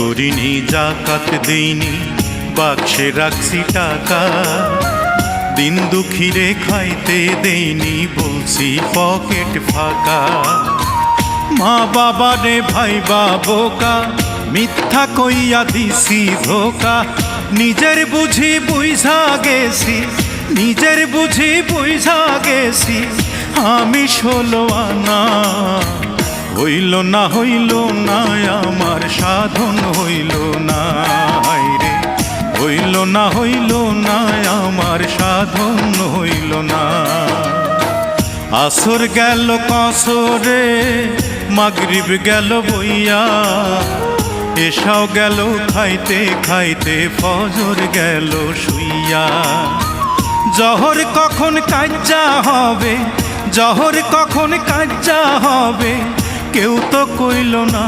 করিনি জাকাত দেইনি বাক্সে রাখছি টাকা দিন দুঃখীরে খাইতে দেইনি বলছি পকেট ফাঁকা মা বাবারে ভাইবা বোকা মিথ্যা কইয়া দিছি ধোকা নিজের বুঝি বুঝা গেছি নিজের বুঝি বুঝা গেছি আমি 16 আনা হইল না আমার সাধন হইল না রে হইল না আমার সাধন হইল না আসর গেল কসরে মাগরিব গেল বইয়া এসাও গেল খাইতে খাইতে ফজর গেল শুইয়া জহর কখন কাজ্জা হবে জহর কখন কাজ্জা হবে কেউ তো কইল না